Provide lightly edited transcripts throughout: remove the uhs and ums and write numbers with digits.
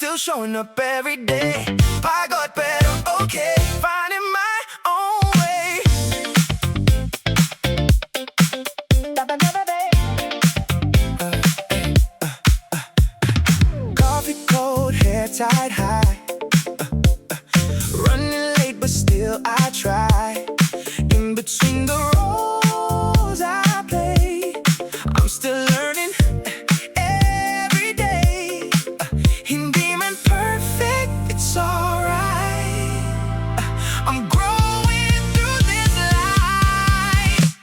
still showing up every day. I got better, okay, finding my own way. Coffee cold, hair tied high. Running late, but still I try. In between the roles I play, I'm still learning every day. Hindi man perfect, it's alright. I'm growing through this life.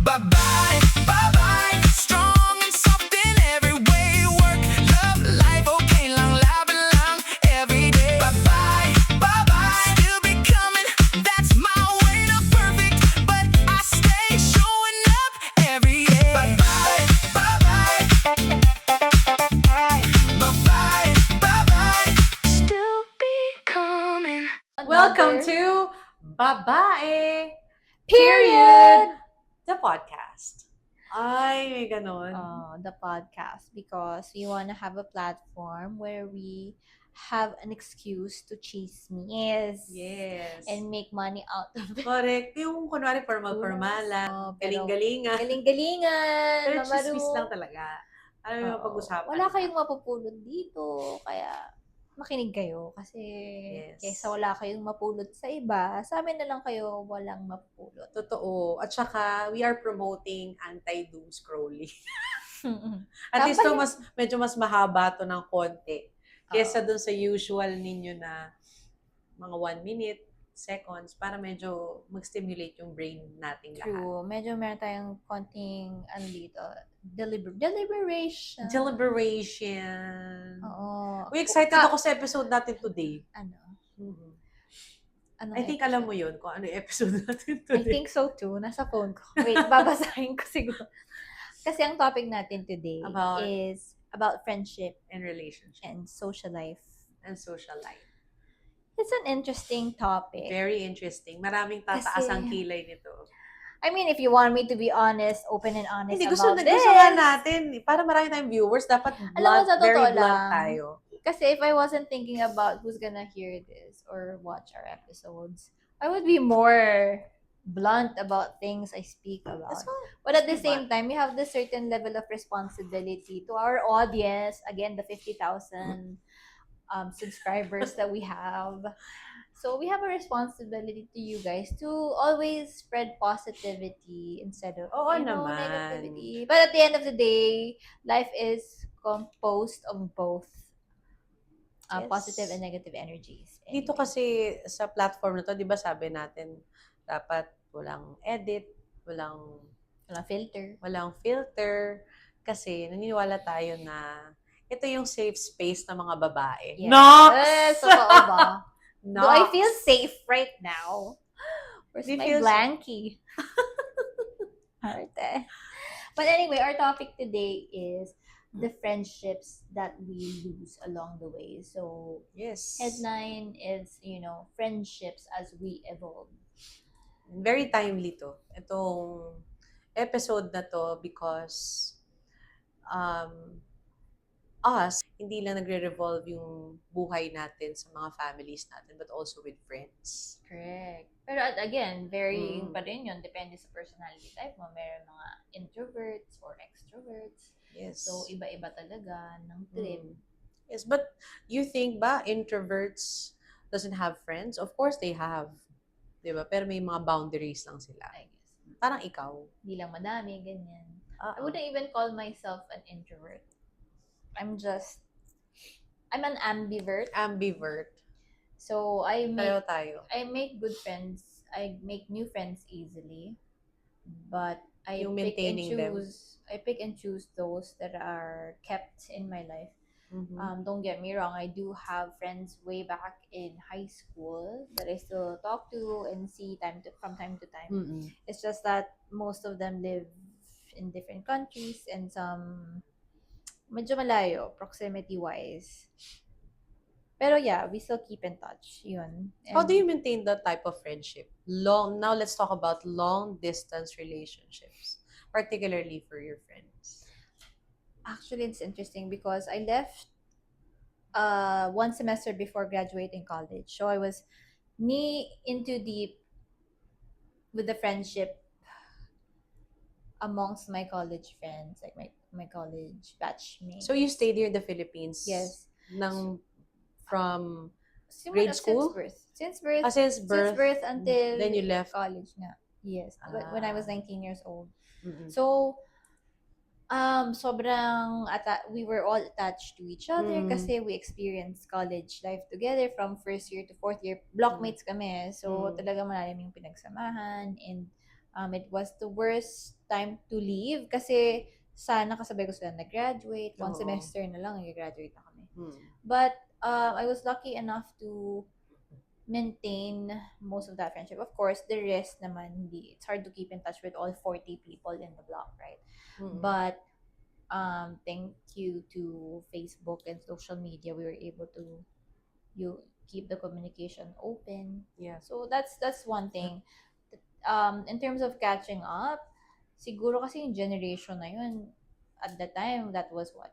Bye-bye, bye-bye. Strong and soft in every way. Work, love, life, okay lang, laban lang every day. Bye-bye, bye-bye. Still becoming, that's my way to perfect. But I stay showing up every day. Bye-bye, bye-bye. Bye-bye, bye-bye. Still becoming. Welcome to Babae Period! the podcast. Ay, may ganon. The podcast, because we want to have a platform where we have an excuse to chismis Yes. and make money out of it. Correct. Yung kunwari formal-formalan, Pero galing-galingan. galing-galingan, Pero mamaru. chismis lang talaga. Ano yung Oo. pag-usapan? Wala kayong mapupulot dito, kaya makinig kayo kasi Yes. kaysa wala kayong mapulot sa iba, sa amin na lang kayo walang mapupulot. Totoo. At saka, we are promoting anti-doom scrolling. At Tama least to yun. medyo mas mahaba to ng konti. Kesa dun sa usual ninyo na mga 1 minute, seconds, para medyo mag-stimulate yung brain nating lahat. True. Medyo meron tayong konting, dito, deliberation. Deliberation. Oo. Uy, excited ako sa episode natin today. Ano? Anong I think episode? alam mo yun kung ano yung episode natin I today. think so too. Nasa phone ko. Wait, babasahin ko siguro. Kasi ang topic natin today About- is about friendship And relationship and social life. and social life. It's an interesting topic. Very interesting. Maraming tataas Kasi- ang kilay nito. I mean, if you want me to be honest, open and honest Hindi, about this. gusto nga natin. Para marami tayong viewers, dapat Alam mo, sa very totoo blunt lang, tayo. Kasi if I wasn't thinking about who's gonna hear this or watch our episodes, I would be more blunt about things I speak about. That's fine. But at the Diba? same time, we have this certain level of responsibility to our audience. Again, the 50,000 subscribers that we have. So we have a responsibility to you guys to always spread positivity instead of Oo naman. negativity. But at the end of the day, life is composed of both Yes. positive and negative energies. Dito kasi sa platform na to, di ba sabi natin, dapat walang edit, walang Walang filter. filter, kasi naniniwala tayo na ito yung safe space ng mga babae. Yes. Nox! Yes, totoo ba? Do I Nox! feel safe right now? Where's Do you my feel blankie? Arte. But anyway, our topic today is the friendships that we lose along the way. So, Yes. headline is, friendships as we evolve. Very timely to. Itong episode na to because us, hindi lang nagre-revolve yung buhay natin sa mga families natin, but also with friends. Correct. Pero again, varying Mm. pa rin yun. Depende sa personality type mo. Meron mga introverts or extroverts. Yes. So, iba-iba talaga ng trip. Yes, but you think ba introverts doesn't have friends? Of course they have. 'Di ba? Pero may mga boundaries lang sila. I guess. Parang ikaw. Hindi lang madami, ganyan. I Uh-oh. wouldn't even call myself an introvert. I'm an ambivert. Ambivert. So, Pareho tayo. I make good friends. I make new friends easily. But I Yung pick and maintaining them. choose. I pick and choose those that are kept in my life. Mhm. Don't get me wrong, I do have friends way back in high school that I still talk to and see from time to time. Mm-mm. It's just that most of them live in different countries and some medyo malayo, proximity-wise. Pero yeah, we still keep in touch. Yun. How do And you maintain that type of friendship? Now let's talk about long distance relationships, particularly for your friends. Actually, it's interesting because I left one semester before graduating college. So I was knee into deep with the friendship amongst my college friends, like my college batchmates. So you stayed here in the Philippines? Yes. From Simula, grade school? since birth. Since birth. Since Since birth, birth until then you left. college nga. Yes. When I was Ah. 19 years old. Mm-mm. So, sobrang we were all attached to each other kasi we experienced college life together from first year to fourth year. Blockmates kami. So, talaga malalim yung pinagsamahan. And it was the worst time to leave kasi sana kasabay ko sila nag-graduate. One Oo. semester na lang, nag-graduate na kami. Mm. But I was lucky enough to maintain most of that friendship. Of course, the rest naman, hindi. It's hard to keep in touch with all 40 people in the block, right? Mm-mm. But thank you to Facebook and social media, we were able to keep the communication open. Yeah. So that's one thing. In terms of catching up, siguro kasi yung generation na yun, at the time, that was what?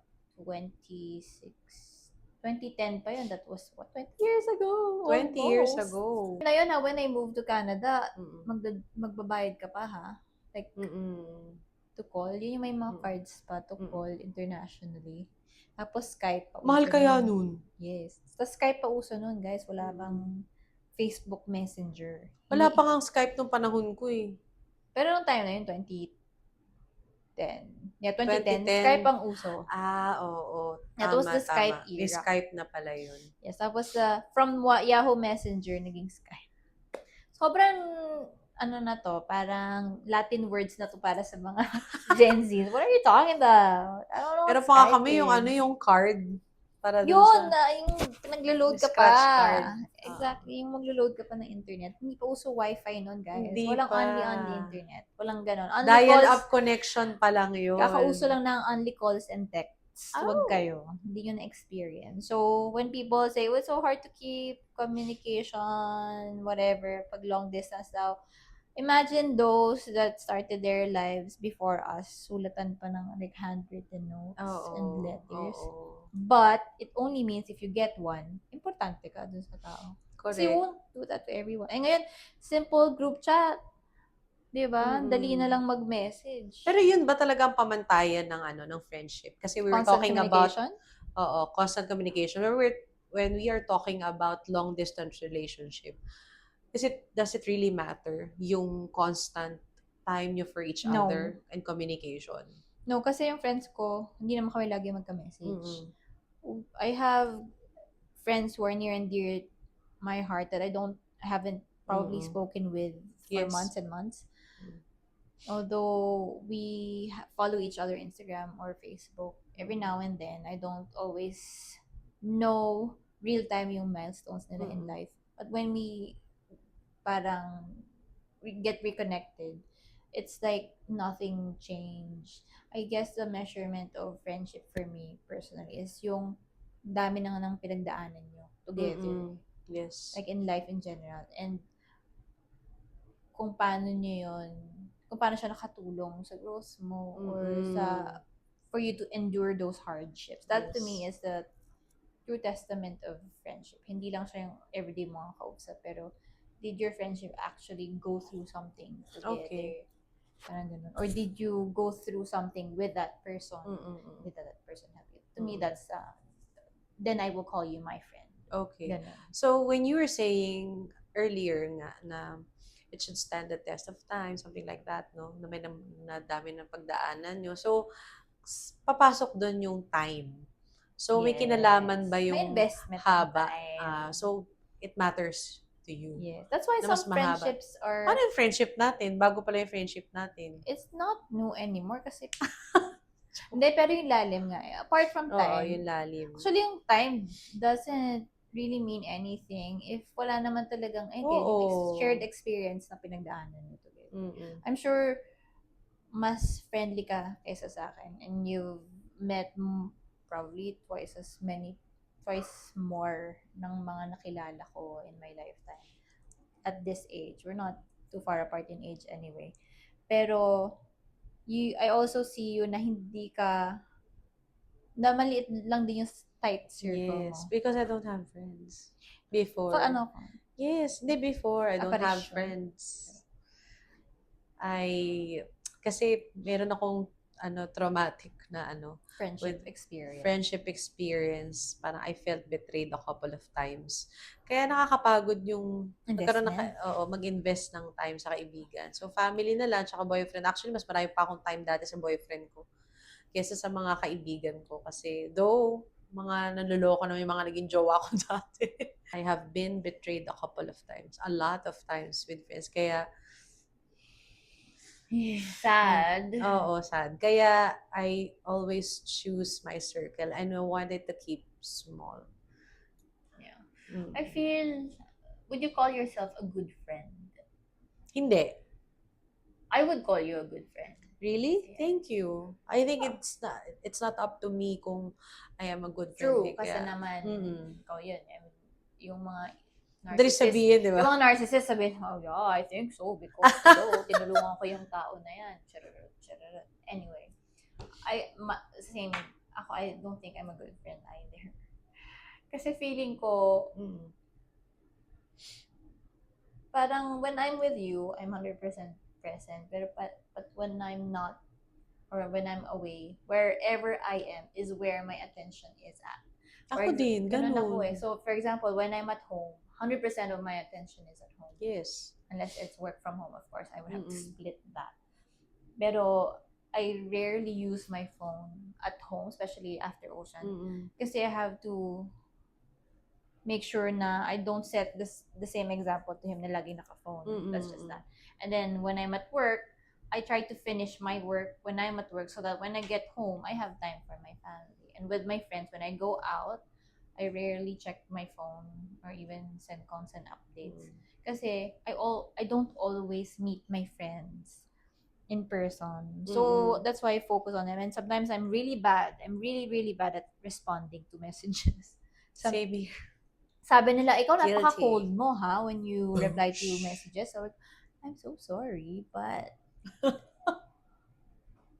2010 pa yun. That was what? 20 years ago. 20 years almost. ago. Na yun ha, when I moved to Canada, Mm-mm. magbabayad ka pa ha. Like, Mm-mm. to call. Yun yung may mga Mm. cards pa to call internationally. Tapos Skype pa. Mahal uso kaya nun. nun? Yes. Tapos Skype pa uso nun, guys. Wala pang Facebook Messenger. Wala Hindi- pa nga Skype nung panahon ko eh. Pero nung time na yun, 2010. Yeah, 2010. 2010. Skype ang uso. Oo. That was the Tama. Skype May era. Skype na pala yun. Yes, tapos from Yahoo Messenger, naging Skype. Sobrang, na to, parang Latin words na to para sa mga Gen Z. What are you talking about? I don't know Pero what pa nga Skype kami yung is. yung card. Para dun Yun, sa... yung naglo-load Yung ka pa. scratch card. Exactly, yung maglo-load ka pa ng internet. Hindi pa uso wifi nun, guys. Hindi Walang pa. only internet. Walang ganon. Dial-up connection pa lang yun. Kakauso lang ng only calls and texts. Oh. Huwag kayo. Hindi nyo na-experience. So, when people say, well, it's so hard to keep communication, whatever, pag long distance daw, imagine those that started their lives before us, sulatan pa ng like handwritten notes and letters. Oo. But, it only means if you get one, importante ka dun sa tao. Kasi you Correct. won't do that to everyone. Eh ngayon, simple group chat. Diba? Dali na lang mag-message. Pero yun ba talaga ang pamantayan ng friendship? Kasi we were Constant talking about communication? constant communication. When we are talking about long distance relationship, does it really matter yung constant time nyo for each No. other and communication? No, kasi yung friends ko, hindi naman kami lagi magka-message. Mm-mm. I have friends who are near and dear my heart that I haven't probably spoken with for Yes. months and months. Although we follow each other Instagram or Facebook every now and then, I don't always know real time yung milestones nila in life. But when we get reconnected, it's like nothing changed. I guess the measurement of friendship for me personally is yung dami na ng pinagdaanan nyo together. Yes. Like in life in general. And kung paano siya nakatulong sa growth mo or for you to endure those hardships. That to me is the true testament of friendship. Hindi lang siya yung everyday mga kausap, pero did your friendship actually go through something together? Okay. Parang ganun. Or did you go through something with that person? Did that person help you? To me, that's then I will call you my friend. Okay. Ganun. So when you were saying earlier nga na it should stand the test of time, something like that, no? Na may dami ng pagdaanan nyo. So, papasok doon yung time. So, may kinalaman ba May yung investment ng haba? time. So, it matters to you. Yes. That's why Na mas some mahaba. friendships are... Paano yung friendship natin? Bago pala yung friendship natin. It's not new anymore kasi... Hindi, pero yung lalim nga. Apart from time. Oo, yung lalim. Actually, yung time doesn't really mean anything if wala naman talagang shared experience na pinagdaanan nyo together. I'm sure mas friendly ka kaysa sa akin and you've met probably twice more ng mga nakilala ko in my lifetime at this age. We're not too far apart in age anyway. Pero I also see you na hindi ka Na maliit lang din yung tight circle Yes, mo. because I don't have friends. So, Before. ano ko? Yes, before I don't have Aparisyon. friends. Kasi meron akong traumatic na Friendship with experience. friendship experience. Parang I felt betrayed a couple of times. Kaya nakakapagod yung Investment. mag-invest ng time sa kaibigan. So family na lang, tsaka boyfriend. Actually, mas marami pa akong time dati sa boyfriend ko kesa sa mga kaibigan ko. Kasi though, mga nanloloko na yung mga naging jowa ko dati. I have been betrayed a couple of times. A lot of times with friends. Kaya, Sad. oo, sad. Kaya, I always choose my circle and I wanted to keep small. Yeah. Mm. I feel, would you call yourself a good friend? Hindi. I would call you a good friend. Really? Thank you. I think it's not up to me kung I am a good friend. True, eh, kasi kaya- naman, Mm. ikaw yun. I mean, yung mga Dali sabihin, di yung ba? mga narcissist sabihin, oh yeah, I think so, because hello, tinulungan ko yung tao na yan. Chararot, chararot. Anyway, I don't think I'm a good friend either. Kasi feeling ko, Mm. parang when I'm with you, I'm 100% present. Pero but when I'm not, or when I'm away, wherever I am is where my attention is at. Ako din, Ganun ganun. ako eh. So, for example, when I'm at home, 100% of my attention is at home. Yes. Unless it's work from home, of course, I would have to Mm-mm. split that. Pero, I rarely use my phone at home, especially after Ocean. Mm-mm. Kasi I have to make sure na I don't set the same example to him na lagi naka-phone. Mm-mm. That's just that. And then, when I'm at work, I try to finish my work when I'm at work so that when I get home, I have time for my family. And with my friends, when I go out, I rarely check my phone or even send constant updates. Kasi I don't always meet my friends in person. So that's why I focus on them. And sometimes I'm really bad. I'm really, really bad at responding to messages. Same here. Sabi nila, ikaw Guilty. napaka-cold mo ha when you reply to messages. So, I'm so sorry, but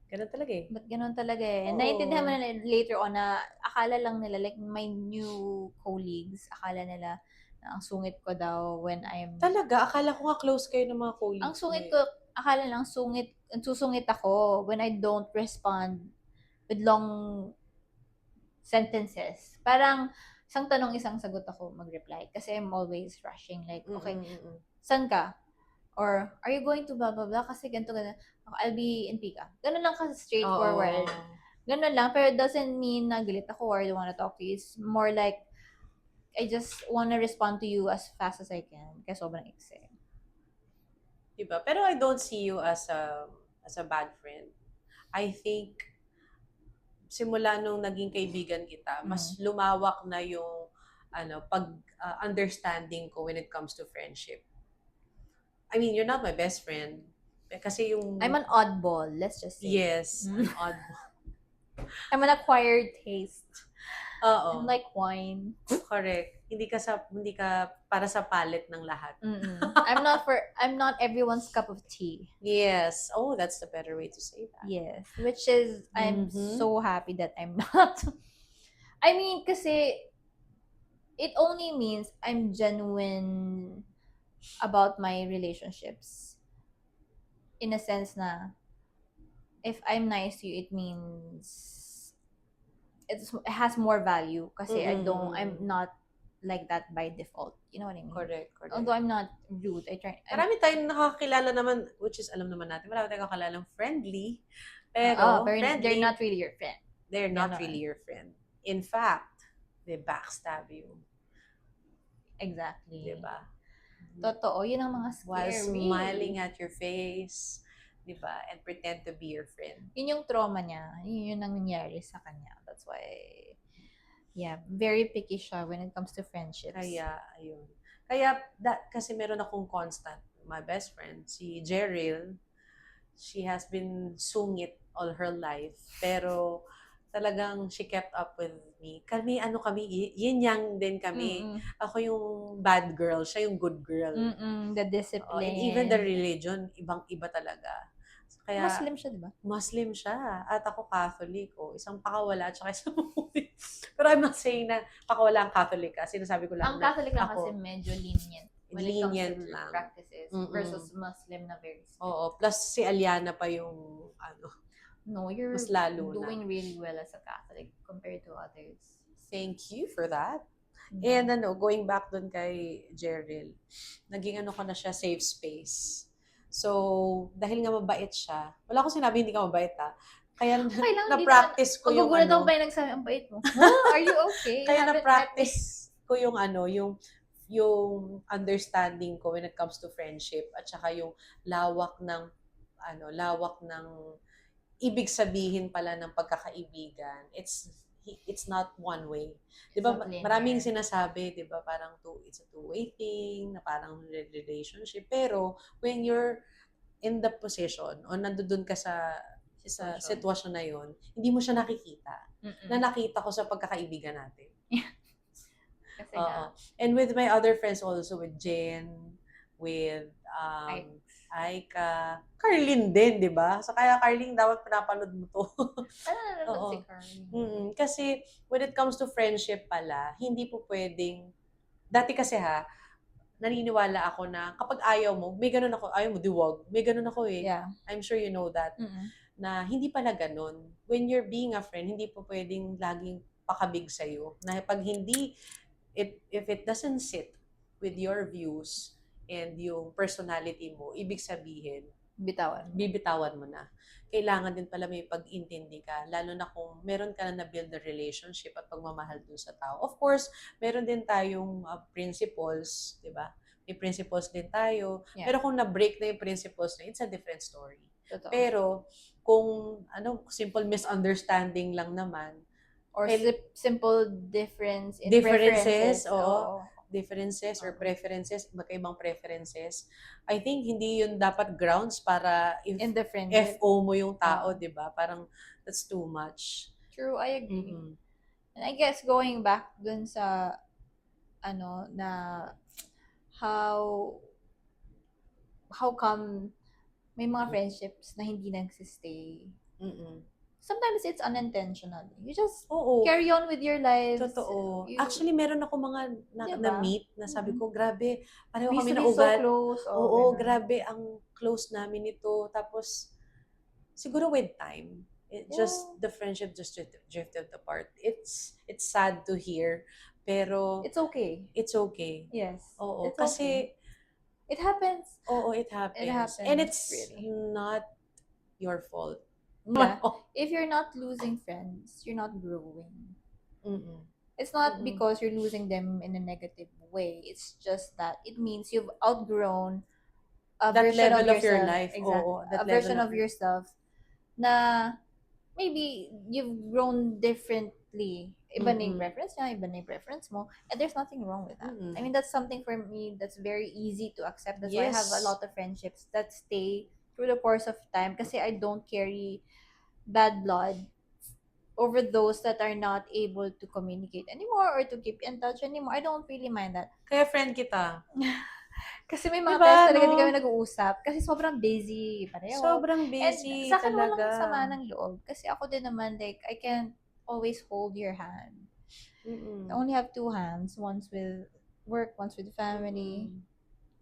Ganun talaga eh. but ganun talaga eh. Oo. Naiintindihan mo na later on na akala lang nila, like my new colleagues, akala nila na ang sungit ko daw when I'm... Talaga, akala ko nga close kayo ng mga colleagues. Ang sungit ko, akala lang susungit ako when I don't respond with long sentences. Parang isang tanong, isang sagot ako mag-reply. Kasi I'm always rushing. Like, okay, saan ka? Or, are you going to blah, blah, blah? Kasi ganito, ganito. I'll be in Pika. Ganun lang kasi straightforward. Ganun lang. Pero it doesn't mean na galit ako or I don't wanna talk to you. It's more like, I just wanna respond to you as fast as I can. Kaya sobrang iksi. Diba? Pero I don't see you as a bad friend. I think, simula nung naging kaibigan kita, mas lumawak na yung understanding ko when it comes to friendship. I mean, you're not my best friend. Kasi yung... I'm an oddball, let's just say. Yes, an oddball. I'm an acquired taste. Oo. I'm like wine. Correct. Hindi ka para sa palate ng lahat. I'm not everyone's cup of tea. Yes. Oh, that's the better way to say that. Yes. Which is, I'm so happy that I'm not. I mean, kasi it only means I'm genuine about my relationships. In a sense na, if I'm nice to you, it means it has more value. Kasi I'm not like that by default. You know what I mean? Correct. Although I'm not rude, Marami tayong nakakilala naman, which is alam naman natin, marami tayong nakakilala friendly. Pero friendly, they're not really your friend. They're not really your friend. In fact, they backstab you. Exactly. Diba? Totoo, yun ang mga scary. While smiling at your face, diba? And pretend to be your friend. Yun yung trauma niya. Yun ang nangyari sa kanya. That's why, yeah, very picky siya when it comes to friendships. Kaya, ayun. Kasi meron akong constant. My best friend, si Jeril, she has been sungit all her life. Pero, talagang she kept up with me. Kami, yin yang din kami. Ako yung bad girl, siya yung good girl. The discipline. And even the religion, ibang-iba talaga. Kaya, Muslim siya, di ba? Muslim siya. At ako Catholic. O, isang pakawala at saka isang mabuti. Pero I'm not saying na pakawala ang Catholic. Sinasabi ko lang Ang na Catholic lang kasi ako, medyo lenient when it comes lenient to lang. practices versus Muslim na very strict. Oo. Plus, si Aliana pa yung, No, you're mas lalo na. doing really well as a Catholic compared to others. Thank you for that. Mhm. And going back dun kay Jerrel, naging ko na siya safe space. So, dahil nga mabait siya, wala akong sinabi hindi ka mabait Kaya Okay lang, na-practice ko yung magugulat ako pa yung nagsabi, ang bait mo. Are you okay? Kaya Haven't met me. na-practice ko yung yung understanding ko when it comes to friendship at saka yung lawak ng ibig sabihin pala ng pagkakaibigan. It's not one way. 'Di ba? It's not linear. Maraming sinasabi, 'di ba? Parang it's a two-way thing, na parang relationship. Pero when you're in the position o nandoon ka sa sitwasyon na 'yon, hindi mo siya nakikita. Na nakita ko sa pagkakaibigan natin. Kasi Oo. And with my other friends also, with Jen, with Aika, Carlin din, di ba? So kaya Carlin, dapat pinapanood mo to. nanonood Oo. si Carly. Kasi when it comes to friendship pala, hindi po pwedeng, dati kasi naniniwala ako na kapag ayaw mo, may ganun ako, ayaw mo, diwag. May ganun ako eh. Yeah. I'm sure you know that. Na hindi pala ganun. When you're being a friend, hindi po pwedeng laging pakabig sa'yo. Na pag hindi, if it doesn't sit with your views and yung personality mo, ibig sabihin, bibitawan mo na. Kailangan din pala may pag-intindi ka, lalo na kung meron ka na build a relationship at pagmamahal dun sa tao. Of course, meron din tayong principles, di ba? May principles din tayo. Yeah. Pero kung na-break na yung principles na, it's a different story. Totoo. Pero, kung simple misunderstanding lang naman, or simple differences differences, oo. Differences or preferences, magkaibang preferences, I think hindi yun dapat grounds para in the friendship. FO mo yung tao, di ba? Parang that's too much. True, I agree. And I guess going back dun sa na how come may mga friendships na hindi nagsistay. Sometimes it's unintentional. You just carry on with your lives. Totoo. Actually, meron ako mga na-meet na sabi ko, grabe, pareho kami na so ugat. close. Oo, grabe, ang close namin ito. Tapos, siguro with time, the friendship just drifted apart. It's sad to hear, pero it's okay. It's okay. Yes. Oo, it's kasi okay. It happens. Oo, it happens. It happens. And it's really not your fault. Yeah. If you're not losing friends, you're not growing. It's not because you're losing them in a negative way. It's just that it means you've outgrown a that version level of your yourself. life. Exactly. That a version level of yourself na maybe you've grown differently. Iba na yung preference niya, iba na yung preference mo. And there's nothing wrong with that. I mean, that's something for me that's very easy to accept. That's why I have a lot of friendships that stay through the course of time kasi I don't carry bad blood over those that are not able to communicate anymore or to keep in touch anymore. I don't really mind that. Kaya friend kita. Kasi may mga friends talaga hindi kami nag-uusap kasi sobrang busy pareho. Sobrang busy and sa akin talaga. walang sama ng loob kasi ako din naman, like, I can't always hold your hand. I only have two hands, one's with work, one's with family.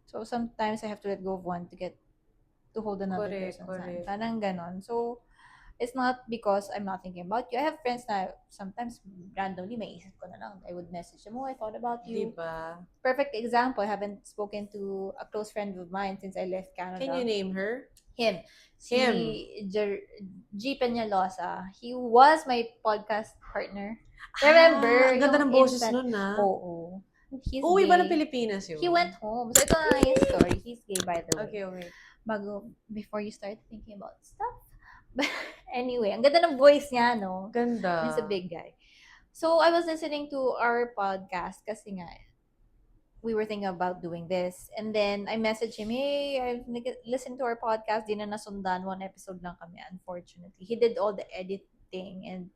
So sometimes I have to let go of one to hold another person's hand. Parang ganon. So it's not because I'm not thinking about you. I have friends na sometimes randomly may isip ko na lang. I would message them, I thought about you. Diba? Perfect example, I haven't spoken to a close friend of mine since I left Canada. Can you name her? Him. G. Peñalosa. He was my podcast partner. Remember? Ang ganda ng boses nun Oo. Uwi ba ng Pilipinas yun? He went home. So ito na yung story. He's gay, by the way. Okay. Before you start thinking about stuff. But anyway, ang ganda ng voice niya, no? Ganda. He's a big guy. So I was listening to our podcast kasi nga, we were thinking about doing this. And then I messaged him, hey, I've listened to our podcast. Di na nasundan. One episode lang kami, unfortunately. He did all the editing and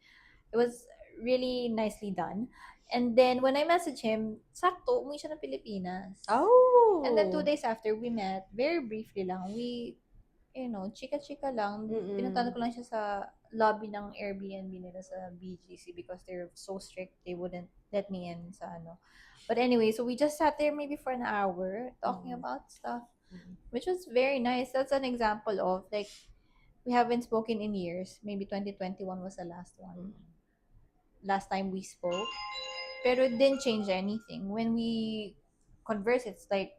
it was really nicely done. And then when I messaged him, sakto, umuwi siya ng Pilipinas. Oh! And then 2 days after, we met. Very briefly lang. We chika-chika lang. Mm-mm. Pinuntahan ko lang siya sa lobby ng Airbnb nila sa BGC because they're so strict. They wouldn't let me in sa ano. But anyway, so we just sat there maybe for an hour talking Mhm. about stuff, Mhm. which was very nice. That's an example of, like, we haven't spoken in years. Maybe 2021 was the last one. Last time we spoke. Pero it didn't change anything. When we converse, it's like,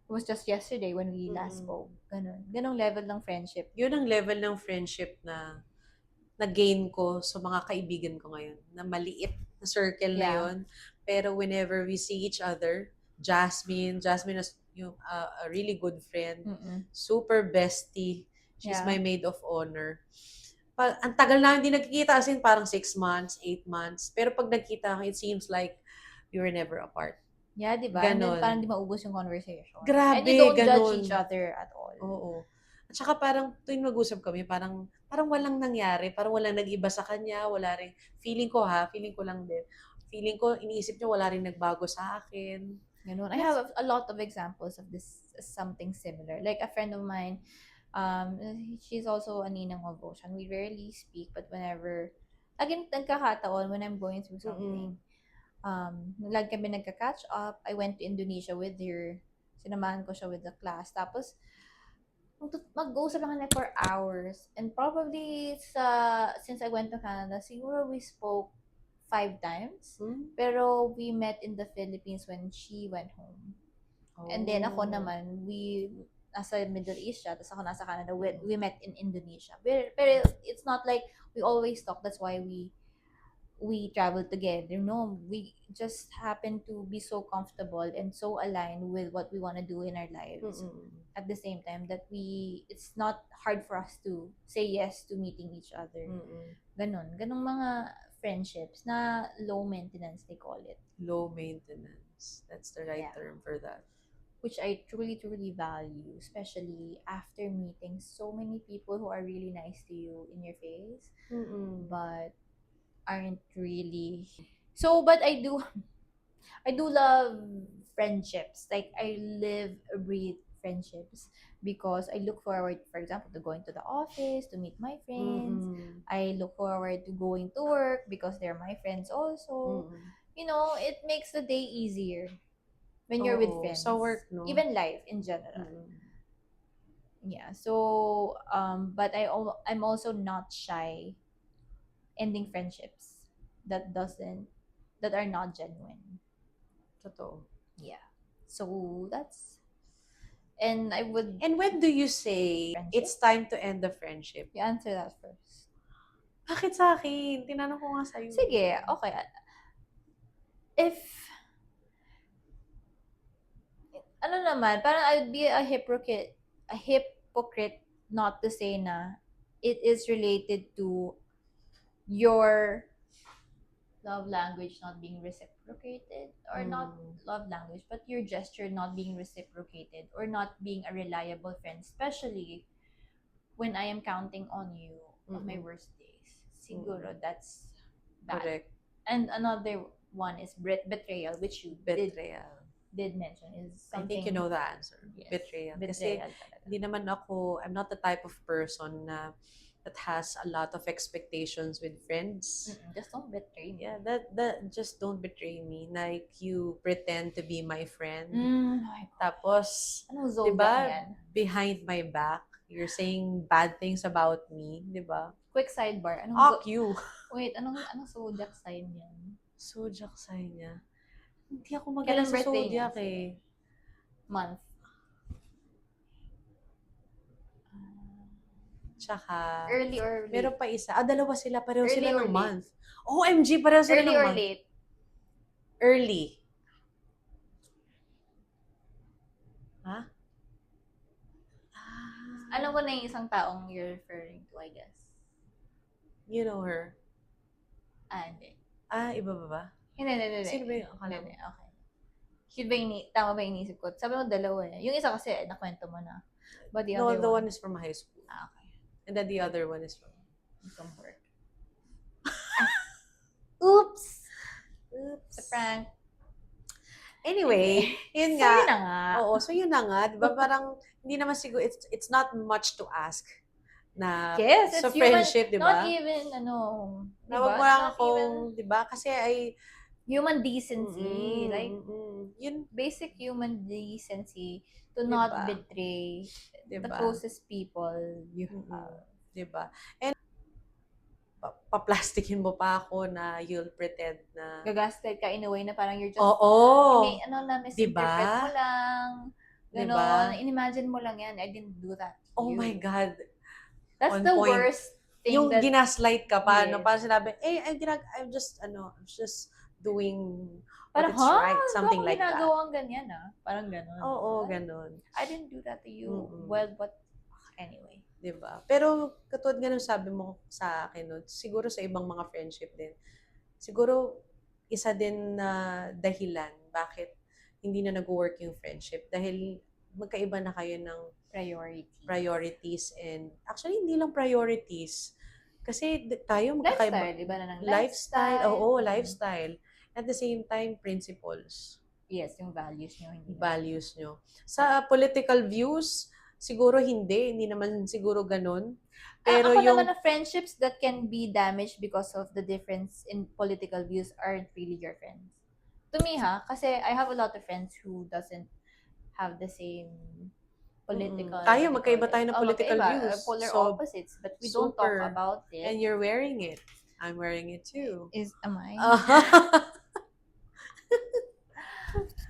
it was just yesterday when we last Mm-mm. spoke. Ganun. Ganong level ng friendship. Yun ang level ng friendship na na-gain ko sa mga kaibigan ko ngayon. Na maliit na circle na Yeah. yun. Pero whenever we see each other, Jasmine is yung, a really good friend. Mm-mm. Super bestie. She's Yeah. my maid of honor. Ang tagal na hindi nagkikita, as in parang 6 months, 8 months. Pero pag nagkita, it seems like we were never apart. Yeah, di ba? And then Ganon. parang di maubos yung conversation. Grabe, And you don't ganon. judge each other at all. Oo. At saka parang tuwing mag-usap kami, parang walang nangyari, parang walang nag-iba sa kanya, wala rin, feeling ko lang din. Feeling ko, iniisip niya wala rin nagbago sa akin. Ganun. I have a lot of examples of this, something similar. Like a friend of mine, she's also a ninang of Ocean. We rarely speak, but whenever, again, nagkakataon when I'm going through something, lagi kami nagka-catch up. I went to Indonesia with her. Sinamahan ko siya with the class. Tapos, mag-usap lang kami for hours. And probably, since I went to Canada, siguro we spoke 5 times. Pero we met in the Philippines when she went home. And then ako naman, we nasa Middle East siya, tapos ako nasa Canada. We met in Indonesia. Pero it's not like we always talk. That's why we traveled together. No, we just happen to be so comfortable and so aligned with what we want to do in our lives. At the same time that it's not hard for us to say yes to meeting each other. Ganong mga friendships na low maintenance, they call it. Low maintenance. That's the right term for that. Which I truly, truly value, especially after meeting so many people who are really nice to you in your face, but aren't really. So, but I do love friendships. Like, I live, breathe friendships because I look forward, for example, to going to the office to meet my friends. I look forward to going to work because they're my friends also. It makes the day easier when you're with friends. Sa work, no? Even life in general. Yeah. So, but I'm also not shy ending friendships that are not genuine. Totoo. Yeah. So that's, and I would. And when do you say Friendship? it's time to end the friendship? You answer that first. Bakit sa akin? Tinanong ko nga sa'yo. Sige, okay. If ano naman, parang I would be a hypocrite not to say na it is related to your love language not being reciprocated, or not love language, but your gesture not being reciprocated, or not being a reliable friend, especially when I am counting on you on my worst days. Siguro that's bad. Correct. And another one is betrayal, which you did mention, is I something. think you know the answer. Yes. Betrayal. Kasi Betrayal talaga. hindi naman I'm not the type of person that has a lot of expectations with friends. Just don't betray me. Yeah, that just don't betray me. Like, you pretend to be my friend. Tapos, Anong zodiac diba, yan? behind my back, you're saying bad things about me, diba? Quick sidebar. You. Wait, anong zodiac sign yan? Zodiac sign niya. Hindi ako Kailan magaling sa birthday niya? zodiac eh. Month. Tsaka, Early or late? meron pa isa. Dalawa sila. Pareho Early sila or ng late? month. OMG, pareho sila Early ng or month. late? Early. Ha? Alam ko na yung isang taong you're referring to, I guess. You know her? Hindi. Iba ba? Hindi. Sino ba yung akala mo? Hindi, okay. Yun ba tama ba yung inisip ko? Sabi mo dalawa eh. Yung isa kasi, nakwento mo na. But the No, other the one one is from high school. Okay. And then the other one is From work. Oops! Oops. A prank. Anyway, yun So, nga. yun na nga. Oo, so yun na nga. Diba parang hindi naman siguro, it's not much to ask na Yes, sa it's human. friendship, di Not ba? even, Na diba? wag mo lang Not even akong, di ba? Kasi human decency. Like, yun, basic human decency to di not ba? betray Di the ba? closest people you have. Di ba? And, paplastikin mo pa ako na you'll pretend na, Gagasted ka in a way na parang you're just, oo, misinterpret diba? mo lang. Diba? Ganon. In-imagine mo lang yan. I didn't do that to Oh you. my God. That's On the point. worst thing Yung that, ginaslight ka pa, no? yes. Parang sinabi, I'm just doing what Parang, it's right. Something Hindi like that. ginagawang ganyan, Parang ganon. Oo, Like, ganon. I didn't do that to you. Mm-mm. Well, but, anyway. Diba? Pero, katulad nga nung sabi mo sa akin, no? Siguro sa ibang mga friendship din, siguro, isa din na dahilan bakit hindi na nag-work yung friendship. Dahil, magkaiba na kayo ng priorities and actually hindi lang priorities kasi tayo magkakaiba Lifestyle, iba na ng lifestyle. Oo, Mm. lifestyle. At the same time, principles. Yes, yung values nyo. Hindi na. Values nyo. Sa political views, siguro hindi naman siguro ganun. Pero Ako yung naman na friendships that can be damaged because of the difference in political views aren't really your friends. To me, kasi I have a lot of friends who doesn't have the same political. Tayo, magkaiba tayo ng political views. Polar So, opposites, but we don't talk super. about it. And you're wearing it. I'm wearing it too. Am I?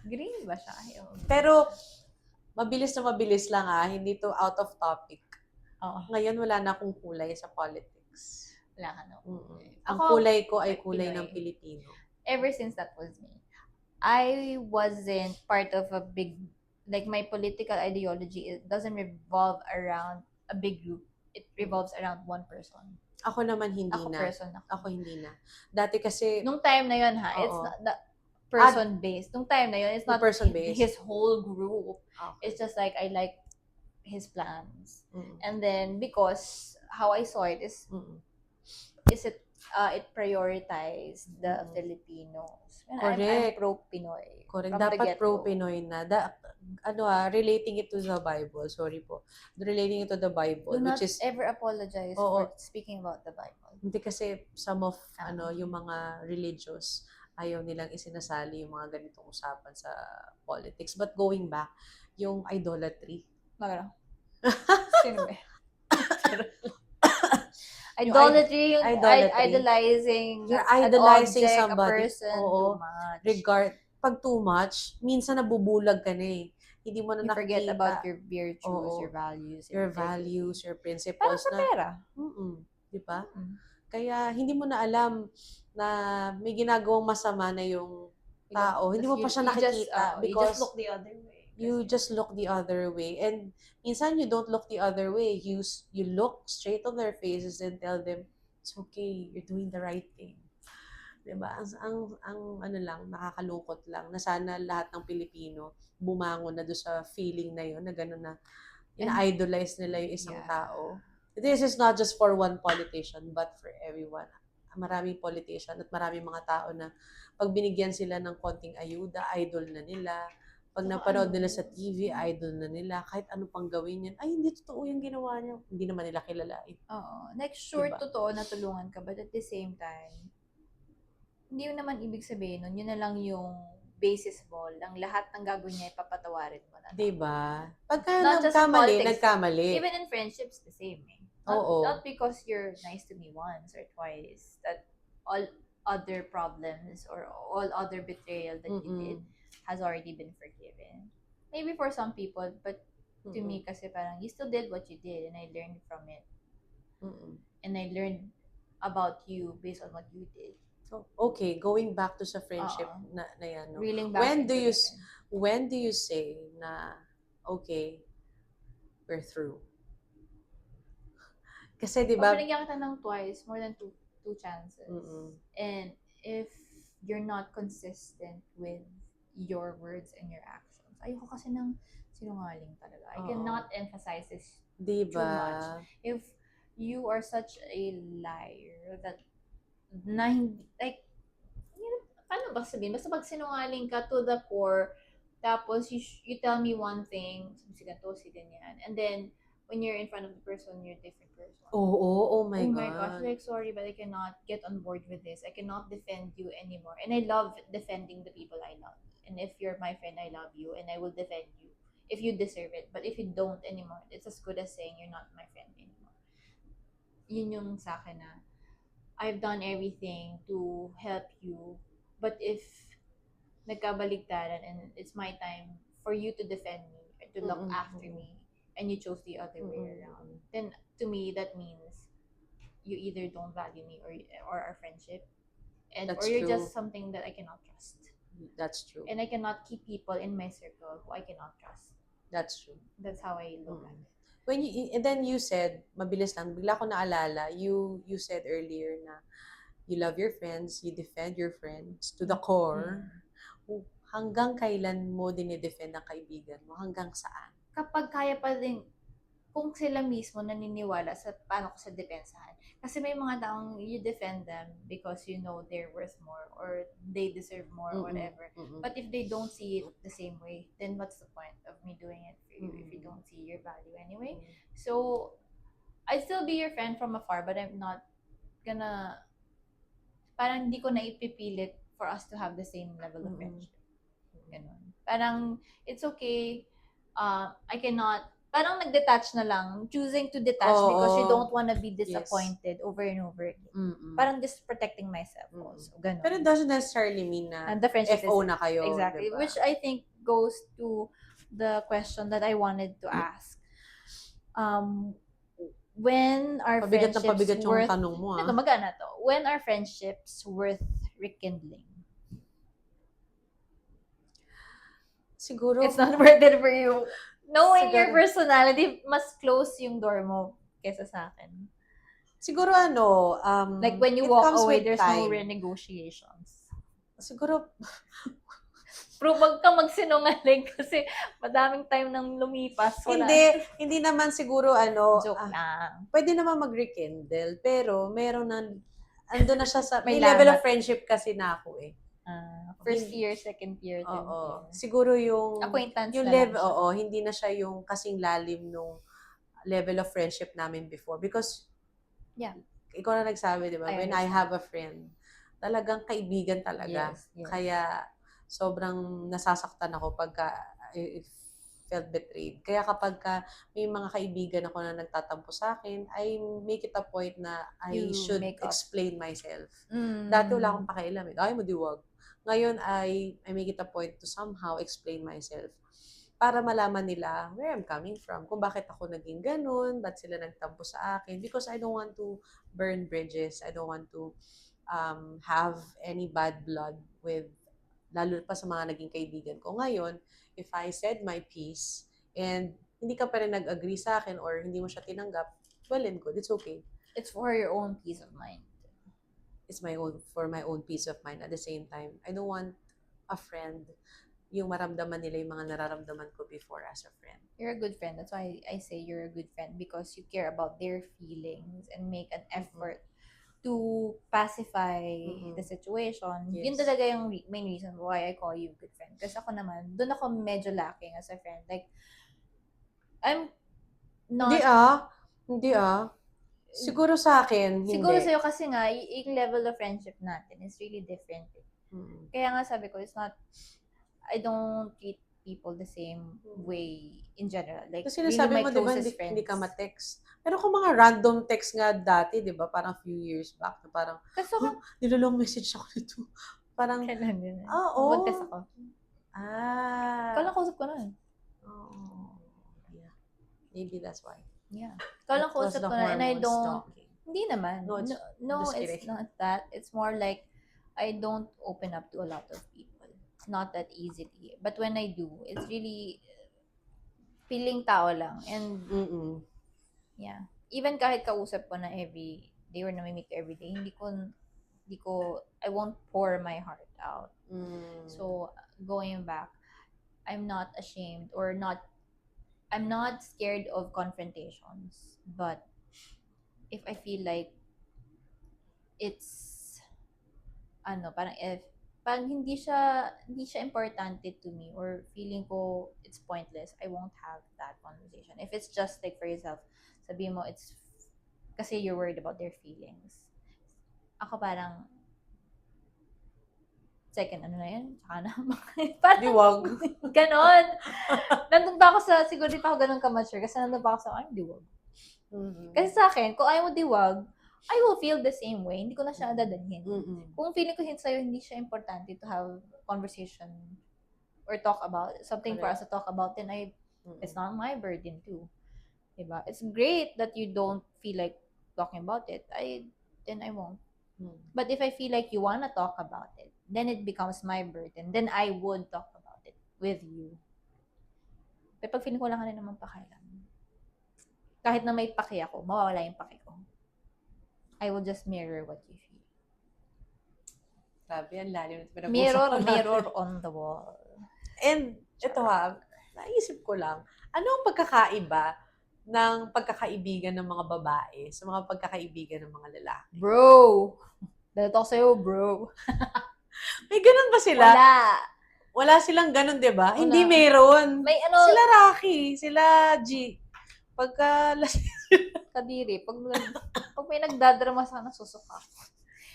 Green ba siya? Pero, mabilis lang hindi to out of topic. Oo. Ngayon, wala na akong kulay sa politics. Wala ka, no? Ang Ako, kulay ko ay like kulay Pinoy. ng Pilipino. Ever since that was me, I wasn't part of a big, like my political ideology, it doesn't revolve around a big group. It revolves around one person. Ako naman hindi Ako na. person ako. Ako hindi na. Dati kasi, Nung time na yun, it's Oo. not the person-based. Nung time na yun, it's not person-based. his whole group. Okay. It's just like, I like his plans. Mm. And then, because how I saw it is it prioritized the Filipinos. And I'm Correct. pro-Pinoy. Correct. from the Dapat get-go. pro-Pinoy na. Relating it to the Bible. Sorry po. Relating it to the Bible, Do not which is, ever apologize Oo. for speaking about the Bible. hindi kasi some of, Ah. yung mga religious, ayaw nilang isinasali yung mga ganitong usapan sa politics. But going back, yung idolatry. Magano? Sino ba? Idolatry, yung idolatry. idolizing You're an idolizing object, somebody. a person, Oo. too Pag much. too much, minsan nabubulag ka na eh. Hindi mo na You forget nakikita about your virtues, Oo. your values, your integrity. values, your Para principles sa na, pera. di ba? Mm. Kaya hindi mo na alam na may ginagawang masama na yung tao. Hindi mo pa siya nakikita You because just look the other way. you just look the other way. And minsan you don't look the other way. You look straight on their faces and tell them, it's okay, you're doing the right thing. Diba? Ang ano lang, nakakalungkot lang na sana lahat ng Pilipino bumangon na doon sa feeling na yun, na gano'n na ina-idolize nila yung isang tao. This is not just for one politician, but for everyone. Maraming politician at maraming mga tao na pag binigyan sila ng konting ayuda, idol na nila. Pag napanood nila sa TV, idol na nila. Kahit ano pang gawin yan, ay hindi totoo yung ginawa niya. Hindi naman nila kilalain. Oo. Like, sure, Diba? totoo, natulungan ka. But at the same time, hindi yun naman ibig sabihin nun. Yun na lang yung basis mo. Ang lahat ng gagawin niya, ipapatawarin mo na. Diba? Pagka Not just in nagkamali, politics. nagkamali. Even in friendships, the same. Oo. Not because you're nice to me once or twice, that all other problems or all other betrayal that you did has already been forgiven. Maybe for some people, but to me kasi parang you still did what you did and I learned from it. And I learned about you based on what you did. So, okay, going back to sa friendship na yan. No? Reeling back When into do you the friend. when do you say na okay, we're through? Kasi 'di ba? Pag binigyan kita ng twice, more than two chances. And if you're not consistent with your words and your actions, ayoko kasi ng sinungaling talaga. I cannot emphasize this too much. If you are such a liar that na hindi, like, paano ba sabihin? Basta pag sinungaling ka to the core, Tapos, you tell me one thing, si ganito, si ganyan. And then, when you're in front of the person, you're a different person. Oh my Oh my gosh, God. like, sorry, but I cannot get on board with this. I cannot defend you anymore. And I love defending the people I love. And if you're my friend, I love you, and I will defend you if you deserve it. But if you don't anymore, it's as good as saying you're not my friend anymore. Yun yung sa akin na, I've done everything to help you, but if nagkabaligtaran and it's my time for you to defend me or to look after me, and you chose the other way around, then to me that means you either don't value me or our friendship, and That's or you're true. just something that I cannot trust, That's true. and I cannot keep people in my circle who I cannot trust. That's true. That's how I look at it. When you, and then you said, mabilis lang, bigla ko naalala, you said earlier na you love your friends, you defend your friends to the core. Hanggang kailan mo dinidefend ang kaibigan mo? Hanggang saan? Kapag kaya pa din, kung sila mismo naniniwala sa paano ko sa depensahan. Kasi may mga taong you defend them because you know they're worth more or they deserve more or whatever. But if they don't see it the same way, then what's the point of me doing it for you if you don't see your value anyway? So, I'd still be your friend from afar, but I'm not gonna, parang hindi ko na ipipilit for us to have the same level of friendship. Ganun. Parang, it's okay. I cannot, parang nag-detach na lang. Choosing to detach because you don't wanna be disappointed over and over again. Parang just protecting myself also. Ganun. Pero it doesn't necessarily mean na And the friendship FO is, na kayo. exactly. Diba? Which I think goes to the question that I wanted to ask. When our Pabigat na friendships pabigat yung worth, tanong mo. ano, magana to. When are friendships worth rekindling? Siguro, It's not worth it for you. Knowing your Siguro. personality, mas close yung door mo kesa sa akin. siguro ano, Like when you it walk comes away, with there's no time. renegotiations. Siguro, Pero wag ka magsinungaling kasi madaming time nang lumipas. Wala. hindi naman siguro ano, Joke lang. pwede naman mag-rekindle, pero meron na, ando na siya sa, May may level of lamat. friendship kasi na ako eh. First year, second year, third Oo. year. Siguro yung, Acquaintance yung na lang level, siya. hindi na siya yung kasing lalim nung level of friendship namin before. Because, Yeah. ikaw na nagsabi, di ba? I When I have a friend, talagang kaibigan talaga. Yes, yes. Kaya, sobrang nasasaktan ako pagka I felt betrayed. Kaya kapag may mga kaibigan ako na nagtatampo sa akin, I make it a point na I You should make up. explain myself. Mm. Dati wala akong pakialam eh. Ay, madiwag. Ngayon, I make it a point to somehow explain myself para malaman nila where I'm coming from, kung bakit ako naging ganun, ba't sila nagtampo sa akin. Because I don't want to burn bridges. I don't want to have any bad blood with, lalo pa sa mga naging kaibigan ko. Ngayon, if I said my piece and hindi ka pa rin nag-agree sa akin or hindi mo siya tinanggap, well and good. It's okay. It's for your own peace of mind. It's for my own peace of mind. At the same time, I don't want a friend yung maramdaman nila yung mga nararamdaman ko before as a friend. You're a good friend. That's why I say you're a good friend, because you care about their feelings and make an effort to pacify the situation. Yes. Yun talaga yung main reason why I call you a good friend. Kasi ako naman, doon ako medyo lacking as a friend. Like, I'm not... Hindi Siguro sa akin, hindi. Siguro sa'yo kasi nga, yung level of friendship natin is really different. Kaya nga sabi ko, it's not, I don't treat people the same way in general. Like, Kasi really sinasabi my mo, di ba, closest friends. hindi ka ma-text. Pero kung mga random text nga dati, di ba, parang few years back, na parang, Kaso ka, nilalong message ako nito. Parang, kailan yun? oo. Buntis ako. Kala kausap ko na. Oo. Yeah. Maybe that's why. Yeah. Kala kausap ko na, and I don't, hindi naman. No, No, just it's kidding. not that. It's more like, I don't open up to a lot of people. Not that easily. But when I do, it's really feeling tao lang. And yeah. Even kahit kausap ko na every day or namimik every day, hindi ko, I won't pour my heart out. So, going back, I'm not ashamed or I'm not scared of confrontations. But, if I feel like it's, parang if pag hindi siya importante to me or feeling ko it's pointless, I won't have that conversation. If it's just like for yourself, sabi mo it's kasi you're worried about their feelings. Ako parang second ano na yun, tsaka na parang Diwag. ganon. Nandun pa ako siguro di pa ako ganun ka-mature kasi nandun pa ako ay diwag. Kasi sa akin, kung ayaw mo diwag, I will feel the same way. Hindi ko na siya dadalhin. Kung feeling ko sa'yo, hindi siya importante to have conversation or talk about something for us to talk about, then it's not my burden too. Diba? It's great that you don't feel like talking about it. Then I won't. But if I feel like you wanna talk about it, then it becomes my burden. Then I would talk about it with you. Pero pag feeling ko lang ka na naman pakialam, kahit na may paki ako, mawawala yung paki ko. I will just mirror what you feel. Sabi, ang lalim. Mirror on the wall. And ito naisip ko lang, ano ang pagkakaiba ng pagkakaibigan ng mga babae sa mga pagkakaibigan ng mga lalaki? Bro! Dahil ako sa'yo, bro. May ganun ba sila? Wala silang ganun, di ba? Wala. Hindi meron. May Sila Rocky, sila G. Pagka kadiri, pag may nagdadrama sana, susuka.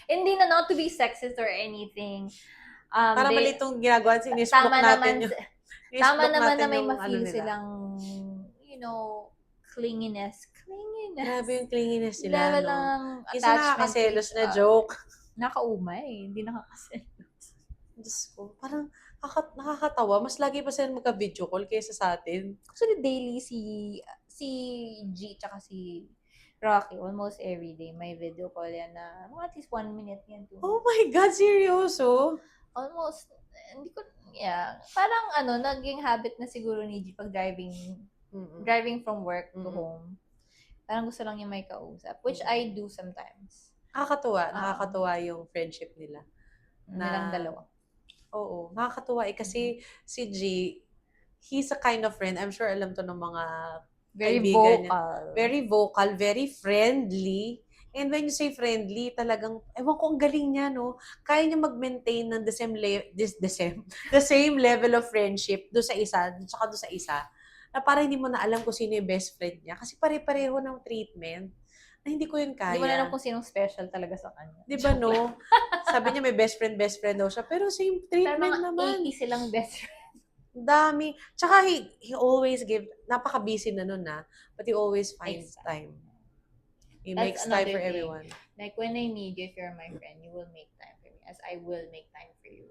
Hindi na not to be sexist or anything. para mali itong ginagawa, sinismoke tama natin naman, yung... tama naman na natin may yung ma-feel nila. silang, clinginess. Grabe yung clinginess nila, Level no? ng Isa attachment. nakakaselos na joke. Nakaumay, hindi nakakaselos. Diyos ko, parang nakakatawa. Mas lagi pa sila magka-video call kaysa sa atin. Actually, daily si G tsaka si Rocky, almost every day, may video call yan na at least 1 minute yan. 2 Oh my God, seryoso? Almost, hindi ko, parang naging habit na siguro ni G pag driving from work to home. Parang gusto lang niya may kausap, which I do sometimes. Nakakatuwa yung friendship nila. Nilang dalawa. Oo, nakakatuwa kasi si G, he's a kind of friend, I'm sure alam to ng mga Very kaibigan niya. vocal. Very vocal, very friendly. And when you say friendly, talagang, ewan ko, ang galing niya, no? Kaya niya mag-maintain ng the same level of friendship do sa isa, tsaka do sa isa, na para hindi mo na alam kung sino yung best friend niya. Kasi pare-pareho ng treatment na hindi ko yun kaya. Hindi mo na alam kung sinong special talaga sa kanya. Di ba, no? Sabi niya may best friend daw siya, pero same treatment Pero mga naman. 80 silang best friend. Dami. Tsaka he always napaka-busy na nun but he always finds time. He makes time for everyone. Like when I need you, if you're my friend, you will make time for me as I will make time for you.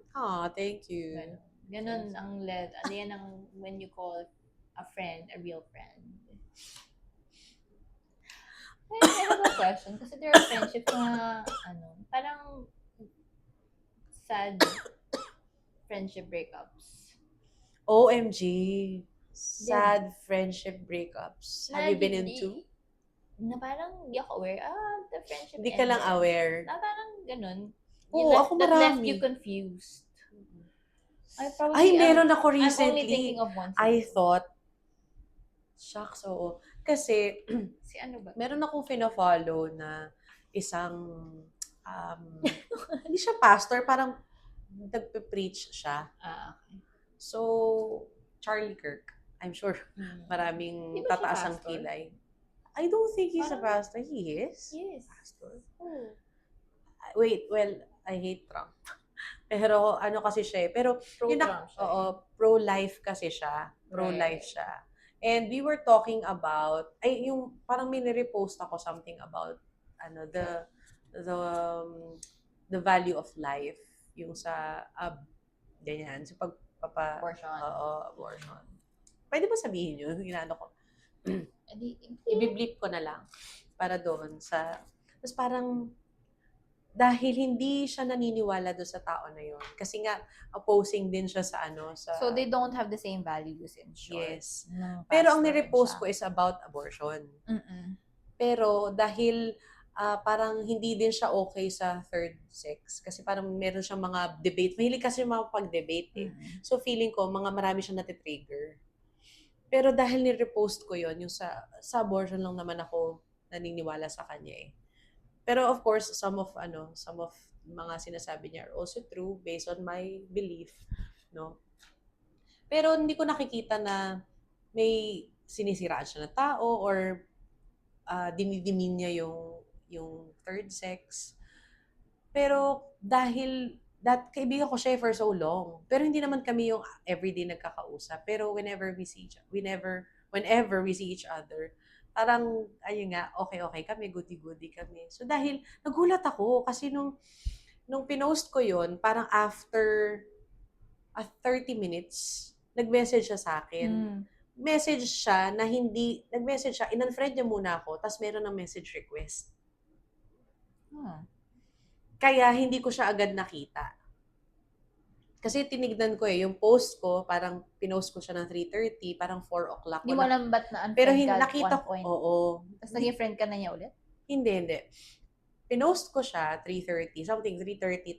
Thank you. Ganon ang yan ang when you call a friend, a real friend. I have a question kasi there are friendships na parang sad friendship breakups. OMG. Sad friendship breakups. Have you been into? Na parang hindi ako aware. The friendship Hindi ka lang ended. aware. Na parang ganun. Oo, ako That left marami. you confused. Meron ako I'm only recently. thinking of one. I thought, shucks, oo. Kasi, Si ano ba? meron akong fina-follow na isang, hindi siya pastor, parang nagpe-preach siya. Okay. So, Charlie Kirk, I'm sure maraming Di ba siya tataas ang pastor? kilay. I don't think he's a Parang- pastor. He is? Yes. Pastor. Oh. Wait, well, I hate Trump. Pero kasi siya eh. Pero, Pro-Trump siya. pro-life kasi siya. Pro-life Right. siya. And we were talking about, yung parang may nirepost ako something about, the value of life. Yung sa, ganyan. So, Abortion. abortion. Pwede ba sabihin yun? Inaano ko. Ibiblip ko na lang. Para doon sa, tapos parang, dahil hindi siya naniniwala doon sa tao na yun. Kasi nga, opposing din siya sa sa... So they don't have the same values in short. Yes. ng Pero ang pastor nirepost siya. ko is about abortion. Mm-mm. Pero dahil parang hindi din siya okay sa third sex. Kasi parang meron siyang mga debate. Mahilig kasi yung mga pag-debate eh. Mm-mm. So feeling ko, marami siyang natitrigger. Pero dahil nirepost ko yon yung sa abortion lang naman ako naniniwala sa kanya eh. Pero of course, some of mga sinasabi niya are also true based on my belief, no? Pero hindi ko nakikita na may sinisiraan siya na tao or dinidimin niya yung third sex. Pero dahil kaibigan ko siya for so long. Pero hindi naman kami yung everyday nagkakausap. Pero whenever we see each other, parang, ayun nga, okay kami, goody-goody kami. So dahil, nagulat ako kasi nung pinost ko yon parang after 30 minutes, nag-message siya sa akin. Mm. Nag-message siya, in-unfriend niya muna ako, tapos meron ng message request. Kaya hindi ko siya agad nakita. Kasi tinignan ko yung post ko, parang pinost ko siya ng 3:30, parang 4 o'clock. Hindi mo alam ba't na-unfriend Pero ka at nakita one ko, point? oo. Tapos naging friend ka na niya ulit? Hindi. Pinost ko siya, 3:30,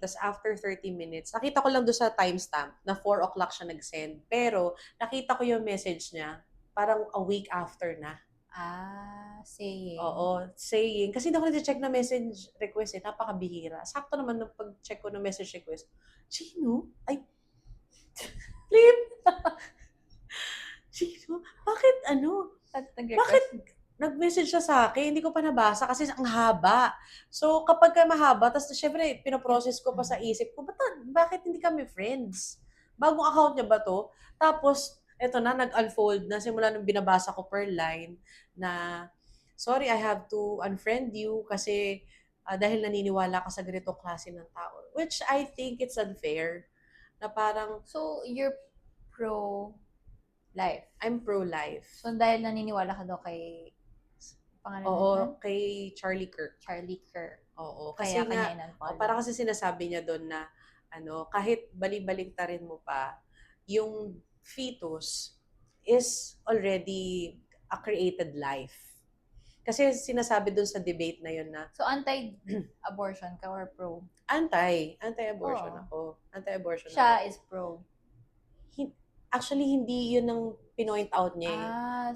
tapos after 30 minutes, nakita ko lang doon sa timestamp na 4 o'clock siya nag-send. Pero nakita ko yung message niya, parang a week after na. Saying. Oo, saying. Kasi hindi ako nag-check na message request napakabihira. Sakto naman nung pag-check ko ng message request, Chino? Ay, Flip! Chino? Bakit Bakit nag-message siya sa akin? Hindi ko pa nabasa kasi ang haba. So, kapag ka mahaba, tapos syempre, pinoprocess ko pa sa isip ko, bakit hindi kami friends? Bagong account niya ba to? Tapos, eto na, nag-unfold na simula nung binabasa ko per line na, sorry, I have to unfriend you kasi dahil naniniwala ka sa ganitong klase ng tao. Which I think it's unfair. Na parang, So, you're pro-life? I'm pro-life. So, dahil naniniwala ka daw kay pangalan natin? Kay Charlie Kirk. Charlie Kirk. Oo, kasi Kaya nga, kanya in-unfollow. para kasi sinasabi niya doon na, kahit balik-baliktarin mo pa, yung fetus is already a created life. Kasi sinasabi doon sa debate na yun na, So, anti-abortion ka or pro? anti-abortion Oo. ako. Anti-abortion Siya ako. is pro. Actually, hindi yun ang pinoint out niya eh.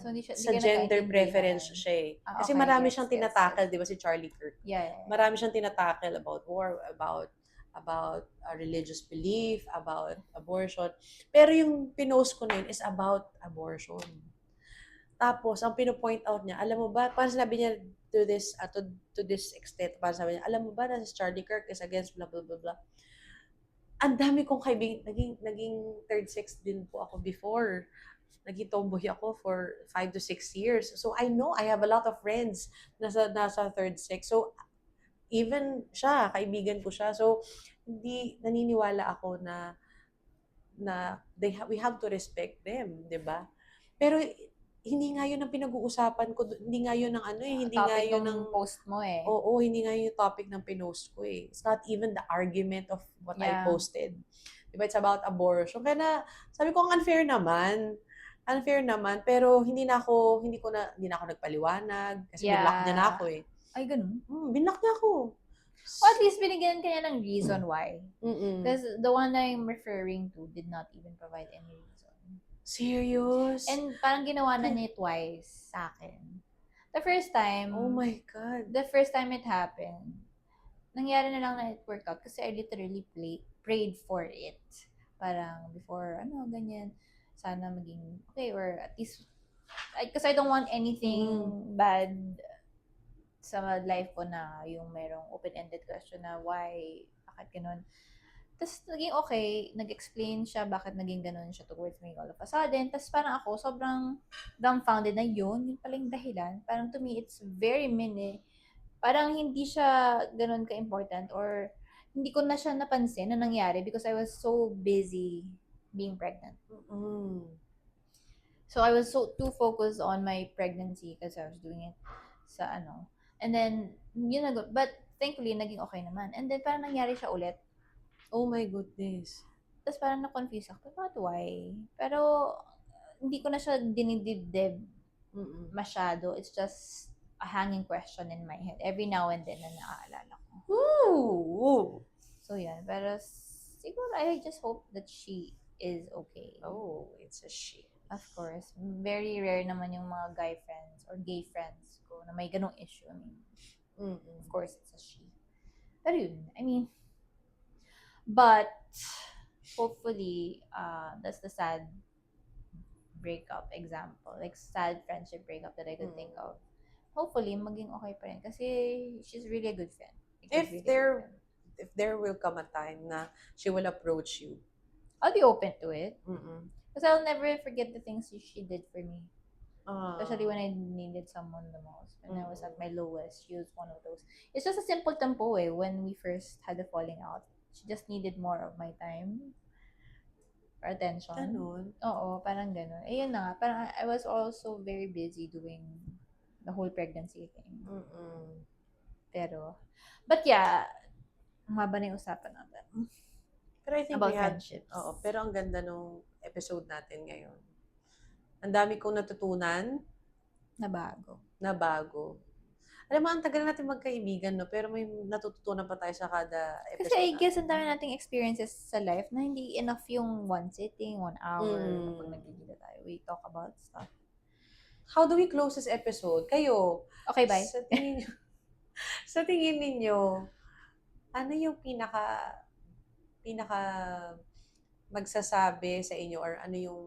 So hindi siya, Sa hindi ka gender nagkaintindihan. preference siya eh. Kasi Okay, marami yes, siyang yes, tinatackle, yes. di ba si Charlie Kirk? Yeah. Marami siyang tinatackle about war, about religious belief, about abortion. Pero yung pinost ko na yun is about abortion. Tapos, ang pinopoint out niya, alam mo ba, parang sinabi niya to this extent, parang sabi niya, alam mo ba na si Charlie Kirk is against blah, blah, blah, blah. Ang dami kong kaibigan, naging third sex din po ako before. Naging tomboy ako for 5 to 6 years. So, I know I have a lot of friends nasa third sex. So, even siya, kaibigan ko siya. So, hindi naniniwala ako na we have to respect them, 'di ba? Pero hindi nga 'yun ang pinag-uusapan ko, hindi nga 'yun ang hindi nga 'yun ang post mo eh. Oo, hindi nga 'yun yung topic ng pinost ko eh. It's not even the argument of what I posted. 'Di ba? It's about abortion. Kaya na, sabi ko ang unfair naman. Pero hindi na ako nagpaliwanag kasi binlock niya na ako eh. Ay, ganun? Binlock niya ako. Well, at least binigyan ka niya ng reason why. Mm-mm. Because the one I'm referring to did not even provide any reason. Serious? And parang ginawa na niya twice sa akin. The first time, Oh my God. the first time it happened, nangyari na lang na it worked out kasi I literally prayed for it. Parang before, ganyan, sana maging okay or at least, because I don't want anything bad sa life ko na yung merong open-ended question na why, bakit ganun. Tapos naging okay, nag-explain siya bakit naging ganun siya towards me all of a sudden. Tapos parang ako, sobrang dumbfounded na yun pala yung dahilan. Parang to me, it's very parang hindi siya ganun ka-important or hindi ko na siya napansin na nangyari because I was so busy being pregnant. So I was so too focused on my pregnancy because I was doing it sa And then, but thankfully, naging okay naman. And then, parang nangyari siya ulit. Oh my goodness. Tapos parang na-confuse ako, but why? Pero, hindi ko na siya dinidibdib masyado. It's just a hanging question in my head. Every now and then na naaalala ko. Ooh. So, yan. Pero, siguro, I just hope that she is okay. Oh, it's a she. Of course. Very rare naman yung mga guy friends or gay friends ko na may ganong issue. I mean, of course, it's a she. Pero yun, I mean, But hopefully, that's the sad breakup example, like sad friendship breakup that I could think of. Hopefully, maging okay pa rin. Kasi she's really a good friend. Like, a If really good there friend. if there will come a time na she will approach you. I'll be open to it. Mm-mm. Because I'll never forget the things she did for me. Ah. Especially when I needed someone the most. When I was at Mm-mm. my lowest, she was one of those. It's just a simple tempo when we first had the falling out. She just needed more of my time or attention. Ganun. Oo, parang ganun. Ayun na nga, parang I was also very busy doing the whole pregnancy thing. Mm-mm. Pero, but yeah, mahaba na yung usapan natin. Pero I think About we had, friendships. oo, pero ang ganda nung episode natin ngayon. Ang dami kong natutunan Na bago. na bago. Alam mo, ang tagal natin magkaibigan, no? Pero may natututunan pa tayo sa kada episode. Kasi I guess ang dami nating experiences sa life na hindi enough yung one sitting, 1 hour, Mm. kapag nagkikita tayo. We talk about stuff. How do we close this episode? Kayo, Okay, bye. Sa tingin ninyo, ano yung pinaka magsasabi sa inyo or ano yung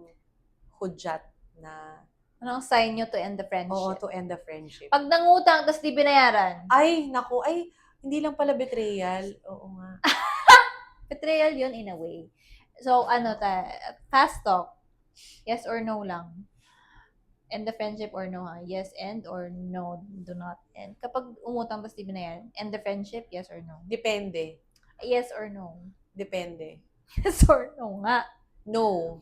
hudyat na Anong sign nyo to end the friendship? oo, to end the friendship? Pag nangutang, tapos di binayaran. Ay, naku, ay, hindi lang pala betrayal. Oo nga. Betrayal yun in a way. So, fast talk. Yes or no lang. End the friendship or no ha? Yes, end or no, do not end. Kapag umutang tapos di binayaran, end the friendship, yes or no? Depende. Yes or no? Depende. Yes or no nga? No.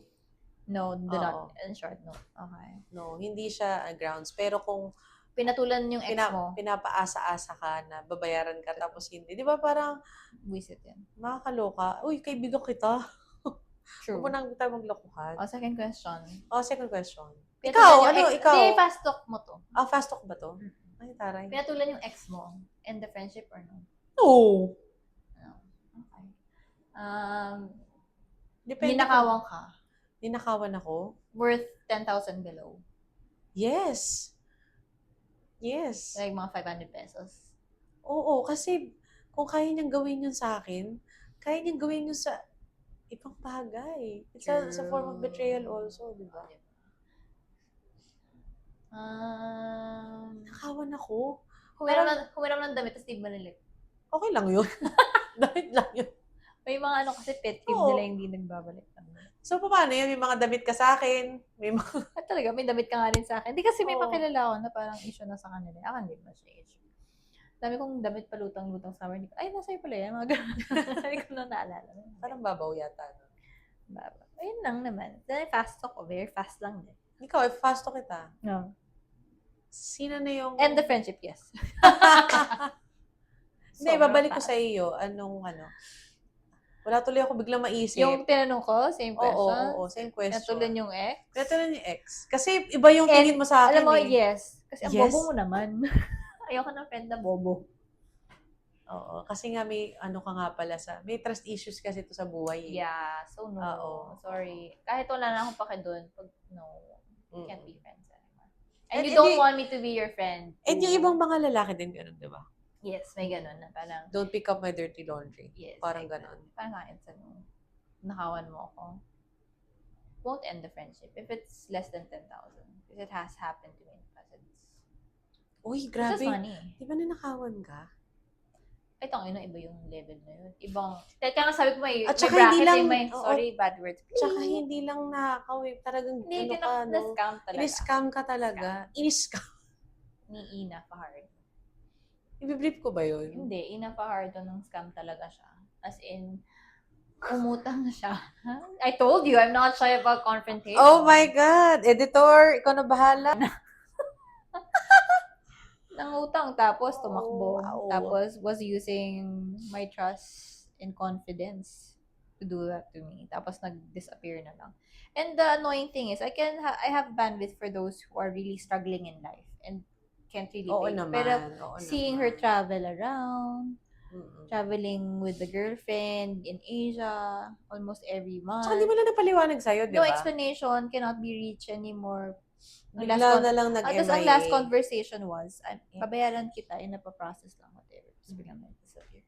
No, do Oo. not. In short, no. Okay. No, hindi siya grounds. Pero kung Pinatulan yung ex mo, pinapaasa-asa ka na babayaran ka tapos hindi. Di ba parang visit yan. makakaloka? Uy, kaibigan kita. True. Huwag mo nang tayo maglokohan. Second question. Second question. Pinatulan Ikaw, yung ano, ex- ikaw? Hindi, fast talk mo to. Fast talk ba to? Ay, taray. Pinatulan yung ex mo, end the friendship or no? No. No. Okay. Depende. Ninakawan ka. Ninakawan ako? Worth 10,000 below. Yes. Yes. Like mga 500 pesos. Oo, kasi kung kaya niyang gawin yun sa akin, kaya niyang gawin yun sa ibang bagay. It's a form of betrayal also, di ba? Nakawan ako. Humiram ng damit, tapos di banilit. Okay lang yun. Damit lang yun. May mga kasi pet peeve Oo. nila hindi nagbabalik. So, paano yun? May mga damit ka sa akin. May mga... At talaga, may damit ka nga rin sa akin. Hindi kasi may Oo. makilala ako na parang issue na sa kanila. Ako hindi ba siya issue. Dami kong damit palutang-lutang sa amin. Ay, nasa iyo pala yan. Mga ganun. Hindi ko na naalala. Parang babaw yata. No? Baba. Ayun lang naman. Then fast talk ko. Very fast lang din. Ikaw, fast talk kita. No. Sino na yung... End the friendship, yes. Hindi, Sobrang babalik ko fast. sa iyo. Wala tuloy ako biglang maisip. Yung tinanong ko, same question. Oo, same question. Natulan yung ex. Natulan yung ex. Kasi iba yung tingin mo sa akin Alam mo, eh. yes. Kasi ang Yes. bobo mo naman. Ayoko ng friend na bobo. Oo, kasi nga may ka nga pala may trust issues kasi ito sa buhay eh. Yeah, so no. Oo. Sorry. Kahit wala na akong pake doon, pag no, Mm. can't be friends anymore. And And you don't hindi- want me to be your friend. And yung ibang mga lalaki din ganun, di ba? Yes, may ganun na parang, Don't pick up my dirty laundry. yes. Parang like ganun. that. Parang kahit sa no, nakawan mo ako. Won't end the friendship if it's less than 10,000. Because it has happened to me in the past. Uy, It's just grabe. money. Di ba nanakawan ka? Ay, tangina, iba yung level na yun. Ibang, kaya nga sabi ko may, At may saka bracket, hindi lang- may, oo. sorry, bad words. Tsaka hindi lang nakaw eh. Talagang Hindi, ano ka, no? na-scam talaga. In-scam ka talaga. In-scam. Ni Ina Fajardo. Ibiblip ko ba yun? Hindi, Ina Fajardo ng scam talaga siya. As in, umutang na siya. I told you, I'm not shy about confrontation. Oh my God! Editor, ikaw na bahala. Nangutang, tapos tumakbo. wow. Tapos was using my trust and confidence to do that to me. Tapos nag-disappear na lang. And the annoying thing is, I have bandwidth for those who are really struggling in life and can't really Oo pay. naman. Pero oo seeing naman. her travel around, Mm-mm. traveling with the girlfriend in Asia almost every month. Tsaka di mo na napaliwanag sa'yo, di No ba? explanation, cannot be reached anymore. Ang Bigla na lang nag-MIA. Tapos ang last conversation was, Yeah. babayaran kita, napaprocess lang, whatever. Tapos biglang may disappear.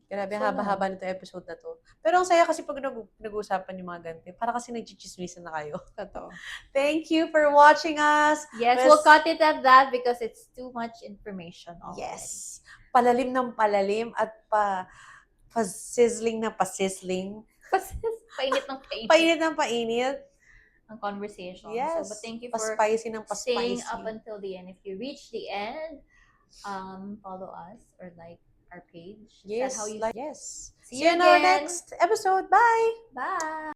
Grabe, So, haba-haba nito episode na to. Pero ang saya kasi pag nag-uusapan yung mga ganito. Para kasi nagchichismisan na kayo. Totoo. Thank you for watching us. Yes, Well, we'll cut it at that because it's too much information already. Yes. Palalim ng palalim at pa-sizzling na pa-sizzling. Painit ng painit Painit ng painit. ang conversation. Yes. So, but thank you for Pa-spicy ng staying pa-spicy. up until the end. If you reach the end, follow us or like our page. Is that Yes. how you Yes. See See you you in our again. next episode. Bye! Bye!